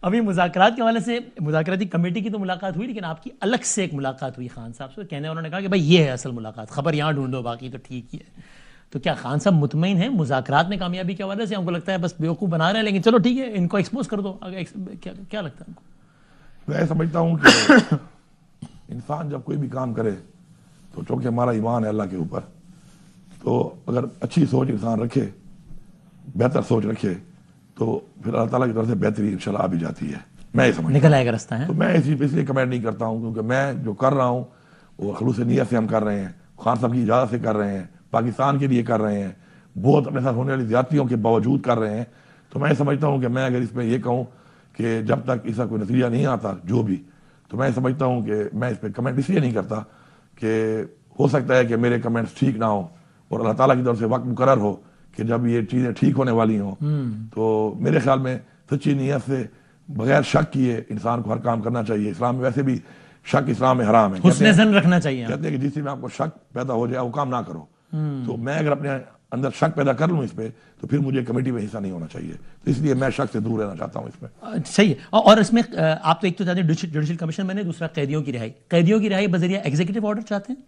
ابھی مذاکرات کے حوالے سے مذاکراتی کمیٹی کی تو ملاقات ہوئی، لیکن آپ کی الگ سے ایک ملاقات ہوئی خان صاحب سے، کہنے انہوں نے کہا کہ بھائی یہ ہے اصل ملاقات، خبر یہاں ڈھونڈو باقی تو ٹھیک ہی ہے. تو کیا خان صاحب مطمئن ہیں مذاکرات میں کامیابی کے حوالے سے؟ ہم کو لگتا ہے بس بیوقوف بنا رہے ہیں، لیکن چلو ٹھیک ہے ان کو ایکسپوز کر دو. کیا لگتا ہے ہم کو؟ میں سمجھتا ہوں کہ انسان جب کوئی بھی کام کرے تو چونکہ ہمارا ایمان ہے اللہ کے اوپر، تو اگر اچھی سوچ انسان رکھے، بہتر سوچ رکھے، تو پھر اللہ تعالیٰ کی طرف سے بہتری انشاءاللہ آ بھی جاتی ہے. میں یہ سمجھتا نکل آئے گا رستہ ہے. تو میں اس چیز پہ اس لیے کمنٹ نہیں کرتا ہوں کیونکہ میں جو کر رہا ہوں وہ خلوص نیت سے ہم کر رہے ہیں، خان صاحب کی اجازت سے کر رہے ہیں، پاکستان کے لیے کر رہے ہیں، بہت اپنے ساتھ ہونے والی زیادتیوں کے باوجود کر رہے ہیں. تو میں سمجھتا ہوں کہ میں اگر اس میں یہ کہوں کہ جب تک اس کا کوئی نتیجہ نہیں آتا جو بھی، تو میں سمجھتا ہوں کہ میں اس پہ کمنٹ اس لیے نہیں کرتا کہ ہو سکتا ہے کہ میرے کمنٹس ٹھیک نہ ہوں اور اللہ تعالیٰ کی طرف سے وقت مقرر ہو کہ جب یہ چیزیں ٹھیک ہونے والی ہوں. تو میرے خیال میں سچی نیت سے بغیر شک کیے انسان کو ہر کام کرنا چاہیے. اسلام میں ویسے بھی شک اسلام میں حرام ہے، حسن ظن رکھنا چاہیے. کہتے ہیں کہ جس چیز میں آپ کو شک پیدا ہو جائے وہ کام نہ کرو. تو میں اگر اپنے اندر شک پیدا کر لوں اس پہ تو پھر مجھے کمیٹی میں حصہ نہیں ہونا چاہیے. تو اس لیے میں شک سے دور رہنا چاہتا ہوں اس میں. صحیح ہے. اور اس میں آپ تو ایک تو چاہتے ہیں جوڈیشل کمیشن بنے، دوسرا قیدیوں کی رہائی. قیدیوں کی رہائی بذریعہ ایگزیکٹو آرڈر چاہتے ہیں؟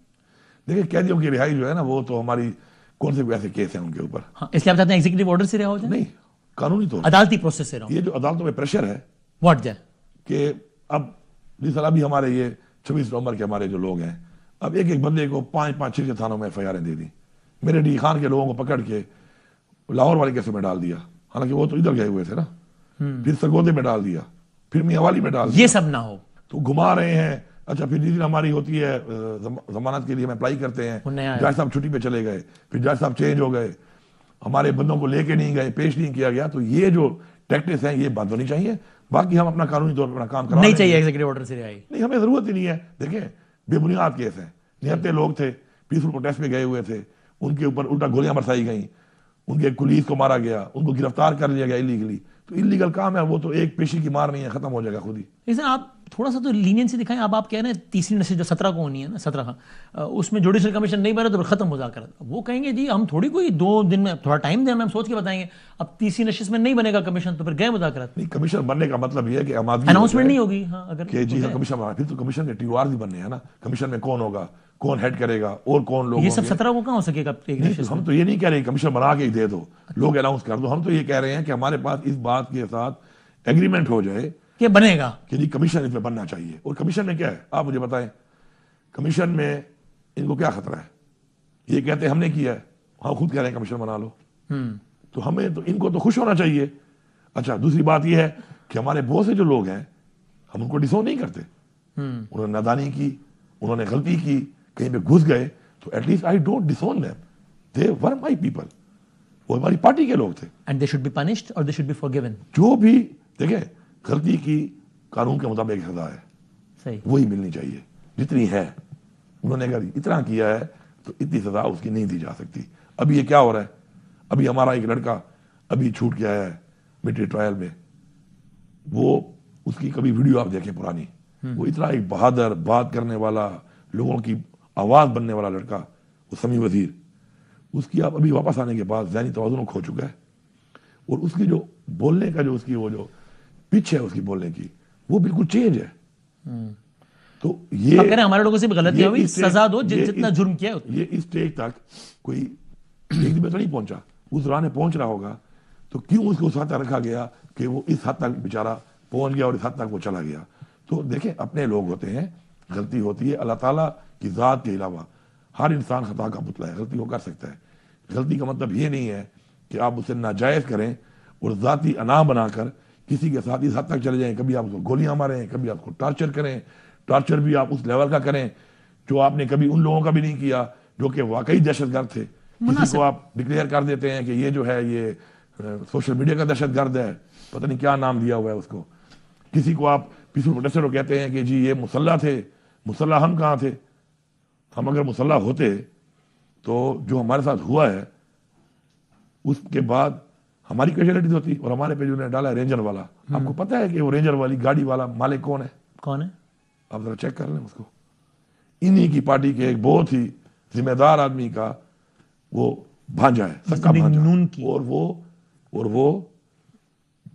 دیکھیں قیدیوں کی رہائی جو ہے نا وہ تو ہماری کون سے ایسے کیس ہیں ان کے اوپر. ہاں اس لیے آپ چاہتے ہیں ایگزیکٹو آرڈر سے رہا ہو جائے؟ نہیں، قانونی طور عدالتی پروسیس سے رہا ہو. یہ جو عدالتوں میں پریشر ہے واٹ جائے کہ اب جس ابھی ہمارے یہ 26 نومبر کے ہمارے جو لوگ ہیں، اب ایک ایک بندے کو 5-5-6 تھانوں میں FIR دے دی. میرے ڈی خان کے لوگوں کو پکڑ کے لاہور والے کیسے میں ڈال دیا، حالانکہ وہ تو ادھر گئے ہوئے تھے نا. پھر سرگودے میں ڈال دیا، پھر میاں والی میں ڈال دیا. یہ سب نہ ہو تو گھما رہے ہیں. اچھا پھر جس دن ہماری ہوتی ہے ضمانت کے لیے ہم اپلائی کرتے ہیں، جج صاحب چھٹی پہ چلے گئے، پھر جج صاحب چینج ہو گئے، ہمارے بندوں کو لے کے نہیں گئے، پیش نہیں کیا گیا. تو یہ جو ٹیکٹکس ہیں یہ بند ہونی چاہیے. باقی ہم اپنا قانونی طور پر اپنا کام کرا نہیں چاہیے ایگزیکٹو آرڈر سے رہائی. نہیں، ہمیں ضرورت ہی نہیں ہے. دیکھیں بے بنیاد کیس ہیں، نہتے لوگ تھے، پیسفل پروٹیسٹ پہ گئے ہوئے تھے، ان کے اوپر الٹا گولیاں برسائی گئیں، ان کے پولیس کو مارا گیا، ان کو گرفتار کر لیا گیا انلیگلی. تو انلیگل کام ہے وہ، تو ایک پیشی کی مار نہیں ہے، ختم ہو جائے گا خود ہی. لیکن آپ تھوڑا سا تو لینینسی دکھائیں. اب آپ کہہ رہے ہیں تیسری نشست جو 17 کو ہونی ہے نا، 17 اس میں جوڈیشل کمیشن نہیں بنا تو ختم مذاکرات. وہ کہیں گے جی ہم تھوڑی کوئی 2 دن میں، تھوڑا ٹائم دیں، ہم سوچ کے بتائیں گے. اب تیسری نشست میں نہیں بنے گا کمیشن تو پھر گئے مذاکرات. نہیں، کمیشن بننے کا مطلب یہ ہے کہ اناؤنسمنٹ نہیں ہوگی. ہاں اگر کہ جی ہاں کمیشن بنا، پھر تو کمیشن کے ٹیوارز بھی بننے ہیں نا. کمیشن میں کون ہوگا، کون ہیڈ کرے گا، اور کون لوگ یہ سب 17 کو کہاں ہو سکے گا ایک نشست؟ ہم تو یہ نہیں کہہ رہے کمیشن بنا کے ہی دے دو، لوگ اناؤنس کر دو. ہم تو یہ کہہ رہے ہیں کہ ہمارے پاس اس بات کے ساتھ ایگریمنٹ ہو جائے کہ بنے گا کہ جی کمیشن اس میں بننا چاہیے. اور کمیشن میں کیا ہے آپ مجھے بتائیں، کمیشن میں ان کو کیا خطرہ ہے؟ یہ کہتے ہیں ہم نے کیا ہے، ہم خود کہہ رہے ہیں کمیشن بنا لو. تو ہمیں تو ان کو تو خوش ہونا چاہیے. اچھا دوسری بات یہ ہے کہ ہمارے بہت سے جو لوگ ہیں ہم ان کو ڈسون نہیں کرتے. انہوں نے نادانی کی، انہوں نے غلطی کی، کہیں پہ گھس گئے، تو at least I don't disown them. They were my people, وہ ہماری پارٹی کے لوگ تھے. And they should be punished اور دے شوڈ بی فارگیون. جو بھی دیکھیں غلطی کی قانون کے مطابق سزا ہے، صحیح وہی ملنی چاہیے جتنی ہے. انہوں نے اگر اتنا کیا ہے تو اتنی سزا اس کی نہیں دی جا سکتی. ابھی یہ کیا ہو رہا ہے، ابھی ہمارا ایک لڑکا ابھی چھوٹ گیا ہے ملٹری ٹرائل میں. وہ اس کی کبھی ویڈیو آپ دیکھیں پرانی، وہ اتنا ایک بہادر، بات کرنے والا، لوگوں کی آواز بننے والا لڑکا، وہ سمیع وزیر. اس کی آپ ابھی واپس آنے کے بعد ذہنی توازن کھو چکا ہے، اور اس کی جو بولنے کا جو اس کی وہ جو پچ ہے اس کی بولنے کی وہ بالکل چینج ہے. تو یہ ہمارے لوگوں سے بھی غلطی ہوئی، سزا دو جتنا جرم کیا ہے. یہ اس اسٹیج تک کوئی ایک دن میں تو نہیں پہنچا، اس دوران پہنچ رہا ہوگا. تو کیوں اس کو اس حد تک رکھا گیا کہ وہ اس حد تک بیچارہ پہنچ گیا اور اس حد تک وہ چلا گیا. تو دیکھیں اپنے لوگ ہوتے ہیں، غلطی ہوتی ہے. اللہ تعالیٰ کی ذات کے علاوہ ہر انسان خطا کا پتلا ہے، غلطی وہ کر سکتا ہے. غلطی کا مطلب یہ نہیں ہے کہ آپ اسے ناجائز کریں اور ذاتی انا بنا کر کسی کے ساتھ اس حد تک چلے جائیں. کبھی آپ اس کو گولیاں ماریں، کبھی آپ کو ٹارچر کریں. ٹارچر بھی آپ اس لیول کا کریں جو آپ نے کبھی ان لوگوں کا بھی نہیں کیا جو کہ واقعی دہشت گرد تھے. کسی کو آپ ڈکلیئر کر دیتے ہیں کہ یہ جو ہے یہ سوشل میڈیا کا دہشت گرد ہے، پتہ نہیں کیا نام دیا ہوا ہے اس کو. کسی کو آپ پیسفل پروٹیسٹر کو کہتے ہیں کہ جی یہ مسلح تھے. مسلح ہم کہاں تھے؟ ہم اگر مسلح ہوتے تو جو ہمارے ساتھ ہوا ہے اس کے بعد ہماری کیجویلٹیز ہوتی. اور ہمارے پہ جو نے ڈالا ہے رینجر والا، آپ کو پتہ ہے کہ وہ رینجر والی گاڑی والا مالک کون ہے؟ کون ہے؟ آپ ذرا چیک کر لیں اس کو. انہی کی پارٹی کے ایک بہت ہی ذمہ دار آدمی کا وہ بھانجا ہے، سکا بھانجا. اور وہ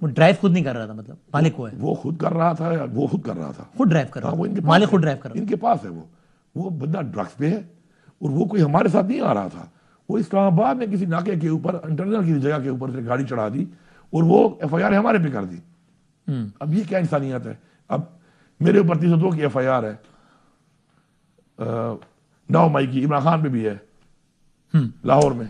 وہ ڈرائیو خود نہیں کر رہا تھا, مطلب مالک وہ ہے, وہ خود کر رہا تھا یا وہ خود کر رہا تھا, خود ڈرائیو کر رہا ہاں وہ ان کے تھا, پاس مالک ہے. خود ڈرائیو کر رہا ان کے پاس ہے وہ بندہ ڈرگس پہ ہے, اور وہ کوئی ہمارے ساتھ نہیں آ رہا تھا, وہ اسلام آباد میں کسی ناکے کے اوپر انٹرنل کی جگہ کے اوپر سے گاڑی چڑھا دی اور وہ ایف آئی آر ہمارے پہ کر دی. اب یہ کیا انسانیت ہے؟ اب میرے اوپر 302 کی ایف آئی آر ہے, 9 مئی کی عمران خان پہ بھی ہے لاہور میں,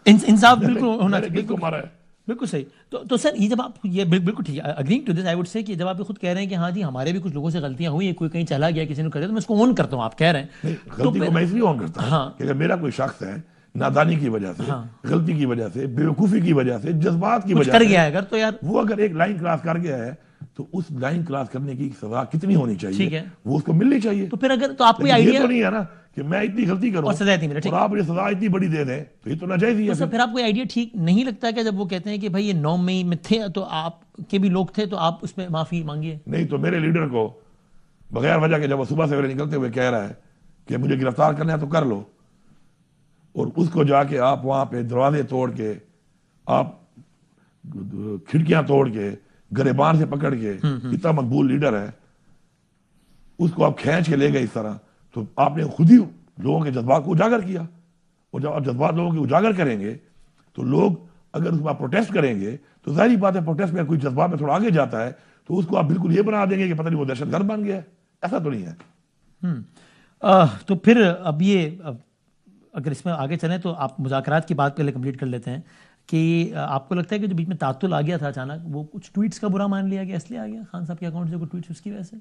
انصاف بالکل ہونا میں نے کس کو مارا ہے؟ بالکل صحیح. تو سر یہ جب آپ یہ بالکل ٹھیک ہے, agreeing to this I would say کہ جب آپ خود کہہ رہے ہیں کہ ہاں جی ہمارے بھی کچھ لوگوں سے غلطیاں ہوئی ہیں, کوئی کہیں چلا گیا کسی نے کر دیا, تو میں اس کو اون کرتا ہوں, آپ کہہ رہے ہیں غلطی کو میں اس لیے آن کرتا ہوں کہ اگر میرا کوئی شخص ہے نادانی کی وجہ سے, غلطی کی وجہ سے, بیوقوفی کی وجہ سے, جذبات کی وجہ کر سے گیا ہے اگر, تو یار وہ اگر ایک لائن کراس کر گیا ہے تو اس لائن کراس کرنے کی سزا کتنی ہونی ٹھیک چاہیے, ہے, وہ اس کو ملنی چاہیے. تو پھر اگر تو آپ کو یہ آئیڈیا تو نہیں ہے نا کہ میں اتنی غلطی کروں اور سزا اتنی ملے, ٹھیک اور آپ مجھے سزا اتنی بڑی دے دیں, تو یہ تو ناجائز ہی ہے. ہے. پھر آپ کو آئیڈیا ٹھیک نہیں لگتا کہ جب وہ کہتے ہیں کہ بھائی یہ 9 مئی میں تھے تو آپ کے بھی لوگ تھے تو آپ اس میں معافی مانگیے؟ نہیں تو میرے لیڈر کو بغیر وجہ کے جب وہ صبح سویرے نکلتے ہوئے کہہ رہا ہے کہ مجھے گرفتار کرنا ہے تو کر لو, اور اس کو جا کے آپ وہاں پہ دروازے توڑ کے, آپ کھڑکیاں توڑ کے, گریبان سے پکڑ کے, اتنا مقبول لیڈر ہے, اس کو آپ کھینچ کے لے گئے اس طرح, تو آپ نے خود ہی لوگوں کے جذبات کو اجاگر کیا. اور جب آپ جذبات لوگوں کے اجاگر کریں گے تو لوگ اگر اس پر پروٹیسٹ کریں گے تو ظاہری بات ہے پروٹیسٹ میں کوئی جذبات میں تھوڑا آگے جاتا ہے تو اس کو آپ بالکل یہ بنا دیں گے کہ پتہ نہیں وہ دہشت گرد بن گیا ہے. ایسا تو نہیں ہے. تو پھر اب یہ اگر اس میں آگے چلیں تو آپ مذاکرات کی بات پہلے کمپلیٹ کر لیتے ہیں کہ آپ کو لگتا ہے کہ جو بیچ میں تعطل آ گیا تھا اچانک, وہ کچھ ٹویٹس کا برا مان لیا گیا, اس لیے آ گیا خان صاحب کے اکاؤنٹ سے کوئی ٹویٹس اس کی وجہ سے؟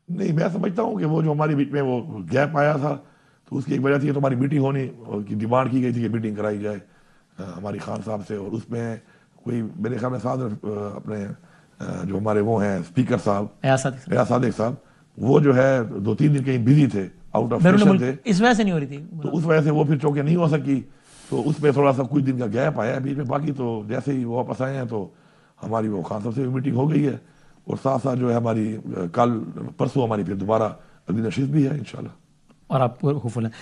نہیں, میں سمجھتا ہوں کہ وہ جو ہماری بیچ میں وہ گیپ آیا تھا تو اس کی ایک وجہ تھی, تو ہماری میٹنگ ہونی کی ڈیمانڈ کی گئی تھی کہ میٹنگ کرائی جائے ہماری خان صاحب سے, اور اس میں کوئی میرے خیال میں ساتھ اپنے جو ہمارے وہ ہیں اسپیکر صاحب ایاز صادق صاحب, وہ جو ہے 2-3 دن کہیں بزی تھے, آؤٹ آف اسٹیشن تھے, اس وجہ سے نہیں ہو رہی تھی, تو اس وجہ سے وہ پھر چونکہ نہیں ہو سکی, تو اس میں تھوڑا سا کچھ دن کا گیپ آیا ہے بیچ میں. باقی تو جیسے ہی وہ واپس آئے ہیں تو ہماری وہ خان صاحب سے بھی میٹنگ ہو گئی ہے, اور ساتھ ساتھ جو ہے ہماری کل پرسوں ہماری پھر دوبارہ اگلی نشست بھی ہے انشاءاللہ. اور آپ ہوپ فل ہیں.